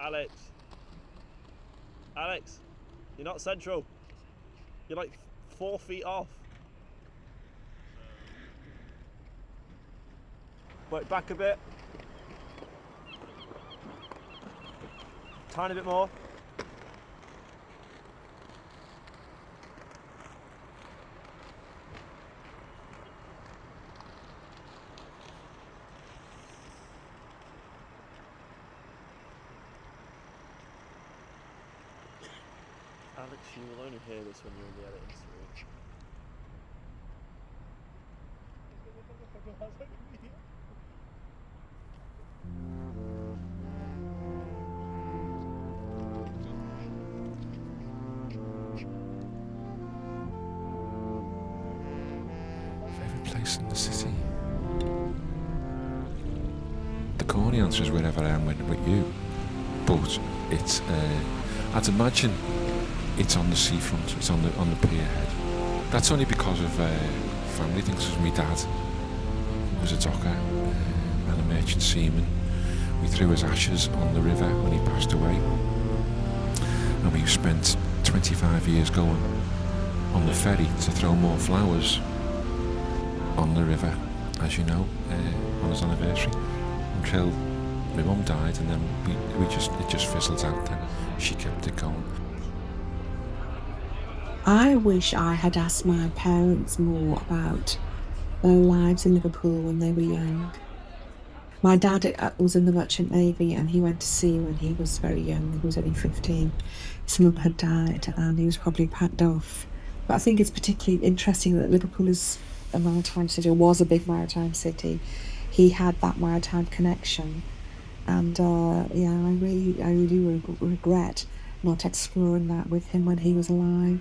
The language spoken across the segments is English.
Alex, you're not central. You're like 4 feet off. Work back a bit. Tiny bit more. Alex, you will only hear this when you're in the editing suite. Favourite place in the city? The corny answer is wherever I am with you. But it's, I'd imagine it's on the seafront, it's on the pier head. That's only because of family things, because my dad was a docker and a merchant seaman. We threw his ashes on the river when he passed away. And we spent 25 years going on the ferry to throw more flowers on the river, as you know, on his anniversary, until my mum died, and then it just fizzled out. Then she kept it going. I wish I had asked my parents more about their lives in Liverpool when they were young. My dad was in the Merchant Navy, and he went to sea when he was very young. He was only 15. His mum had died and he was probably packed off. But I think it's particularly interesting that Liverpool is a maritime city, or was a big maritime city. He had that maritime connection. And I really regret not exploring that with him when he was alive.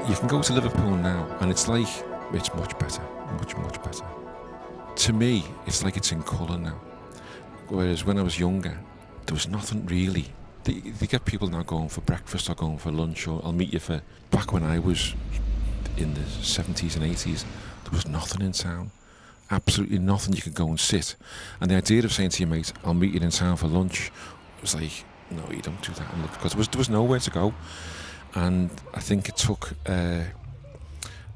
You can go to Liverpool now and it's much better, much better. To me, it's like it's in colour now. Whereas when I was younger, there was nothing really. They get people now going for breakfast or going for lunch, or I'll meet you for... Back when I was in the 70s and 80s, there was nothing in town. Absolutely nothing. You could go and sit. And the idea of saying to your mate, I'll meet you in town for lunch, was like, no, you don't do that. Because there was nowhere to go. And I think it took the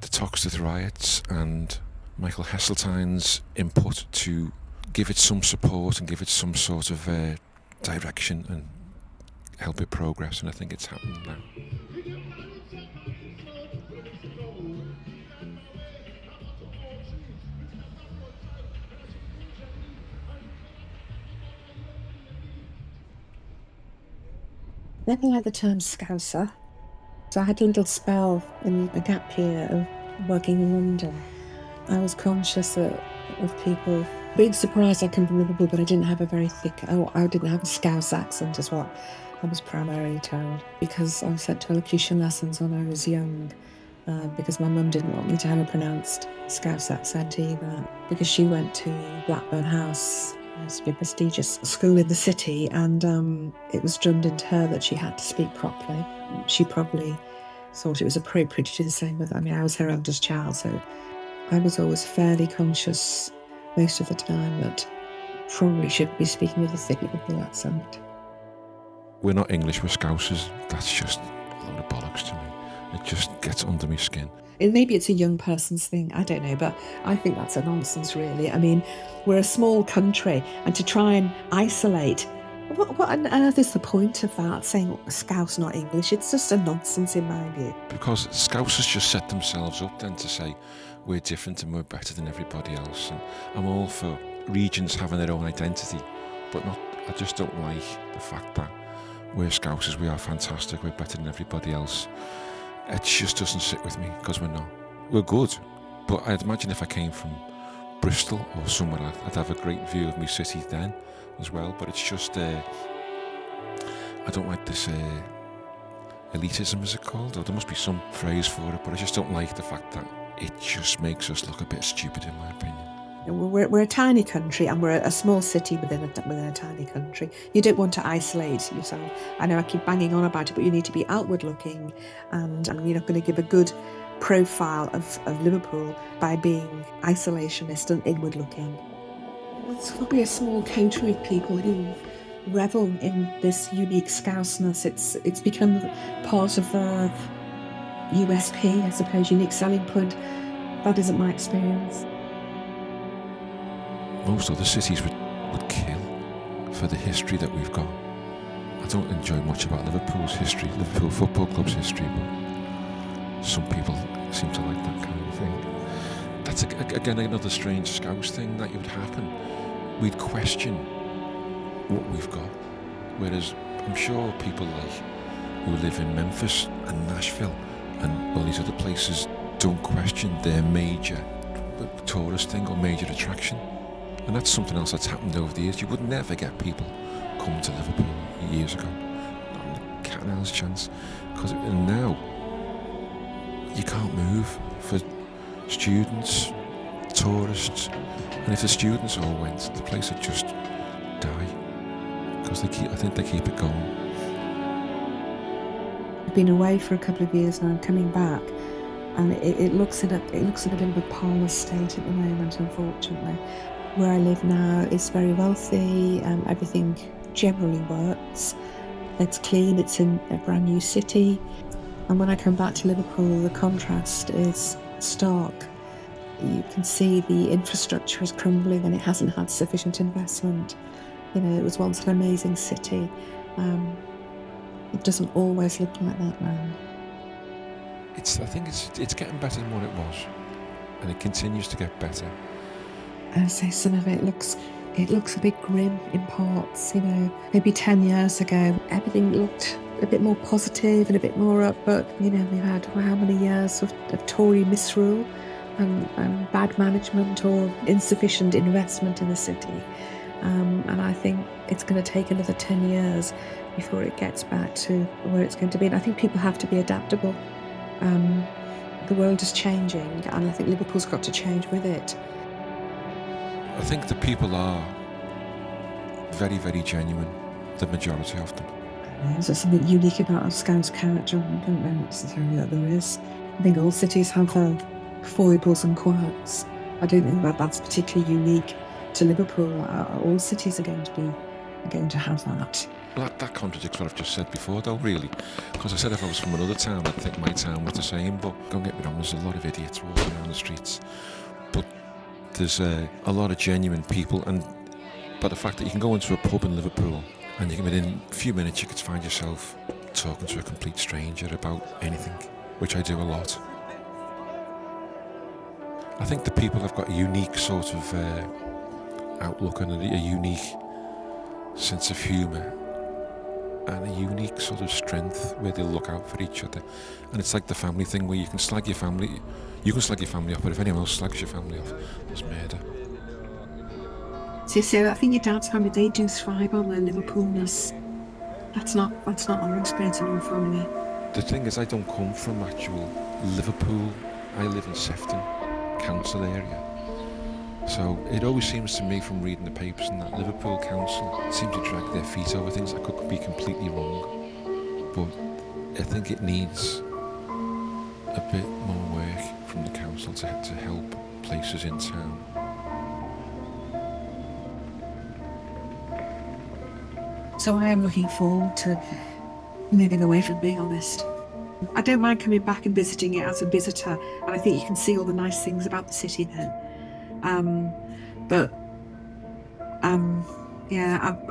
Toxteth riots and Michael Heseltine's input to give it some support and give it some sort of direction and help it progress, and I think it's happening now. Never liked the term Scouser. So I had a little spell in a gap year of working in London. I was conscious of people being surprised I come from Liverpool, but I didn't have a very thick, I didn't have a Scouse accent as well. I was primarily told, because I was sent to elocution lessons when I was young, because my mum didn't want me to have a pronounced Scouse accent either, because she went to Blackburn House, used to be a prestigious school in the city, and it was drummed into her that she had to speak properly. She probably thought it was appropriate to do the same with, I was her eldest child, so I was always fairly conscious most of the time that probably shouldn't be speaking with a thick Liverpool accent. We're not English, we're Scousers. That's just a load of bollocks to me. It just gets under my skin. Maybe it's a young person's thing, I don't know, but I think that's a nonsense, really. I mean, we're a small country, and to try and isolate, what on earth is the point of that, saying Scouse, not English? It's just a nonsense in my view. Because Scousers just set themselves up then to say we're different and we're better than everybody else. And I'm all for regions having their own identity, but I just don't like the fact that we're Scousers, we are fantastic, we're better than everybody else. It just doesn't sit with me, because we're not. We're good, but I'd imagine if I came from Bristol or somewhere, I'd have a great view of my city then as well, but it's just, I don't like this elitism, is it called? Or there must be some phrase for it, but I just don't like the fact that it just makes us look a bit stupid, in my opinion. We're a tiny country, and we're a small city within a tiny country. You don't want to isolate yourself. I know I keep banging on about it, but you need to be outward looking, and you're not going to give a good profile of Liverpool by being isolationist and inward looking. It's probably a small coterie of people who revel in this unique Scouseness. It's become part of their USP, I suppose, unique selling point. That isn't my experience. Most other cities would kill for the history that we've got. I don't enjoy much about Liverpool's history, Liverpool Football Club's history, but some people seem to like that kind of thing. That's again another strange Scouse thing that would happen. We'd question what we've got, whereas I'm sure people who live in Memphis and Nashville and all these other places don't question their major tourist thing or major attraction. And that's something else that's happened over the years. You would never get people coming to Liverpool years ago. Not a cat and owl's chance. And now, you can't move for students, tourists. And if the students all went, the place would just die. Because I think they keep it going. I've been away for a couple of years now. I'm coming back. And it looks in a bit of a parlous state at the moment, unfortunately. Where I live now is very wealthy, everything generally works. It's clean, it's in a brand new city. And when I come back to Liverpool, the contrast is stark. You can see the infrastructure is crumbling and it hasn't had sufficient investment. It was once an amazing city. It doesn't always look like that now. I think it's getting better than what it was, and it continues to get better. I say some of it looks a bit grim in parts. Maybe 10 years ago, everything looked a bit more positive and a bit more up. But we've had how many years of Tory misrule and bad management or insufficient investment in the city. And I think it's going to take another 10 years before it gets back to where it's going to be. And I think people have to be adaptable. The world is changing, and I think Liverpool's got to change with it. I think the people are very, very genuine, the majority of them. Is there something unique about a Scouse character? I don't know necessarily that there is. I think all cities have their foibles and quirks. I don't think that's particularly unique to Liverpool. All cities are going to have that. Well, that contradicts what I've just said before, though, really. Because I said if I was from another town, I'd think my town was the same. But don't get me wrong, there's a lot of idiots walking around the streets. But there's a lot of genuine people. And by the fact that you can go into a pub in Liverpool And within a few minutes you could find yourself talking to a complete stranger about anything, which I do a lot. I think the people have got a unique sort of outlook and a unique sense of humour and a unique sort of strength where they look out for each other. And it's like the family thing where you can slag your family off, but if anyone else slags your family off, there's murder. So I think your dad's family, they do thrive on their Liverpoolness. That's not our experience in our family. The thing is, I don't come from actual Liverpool. I live in Sefton Council area. So it always seems to me from reading the papers and that Liverpool Council seem to drag their feet over things. I could be completely wrong, but I think it needs a bit more work from the council to help places in town. So I am looking forward to moving away from being honest. I don't mind coming back and visiting it as a visitor, and I think you can see all the nice things about the city then.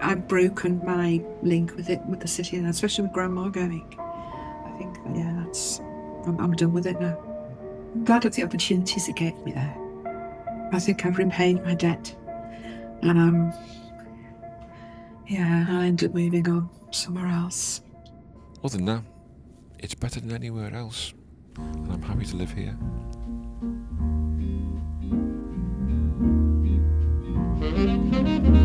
I've broken my link with the city, and especially with Grandma going. I think, I'm done with it now. I'm glad of the opportunities it gave me there. I think I've repaid my debt, and I'll end up moving on somewhere else. Other than that, it's better than anywhere else, and I'm happy to live here. Thank you.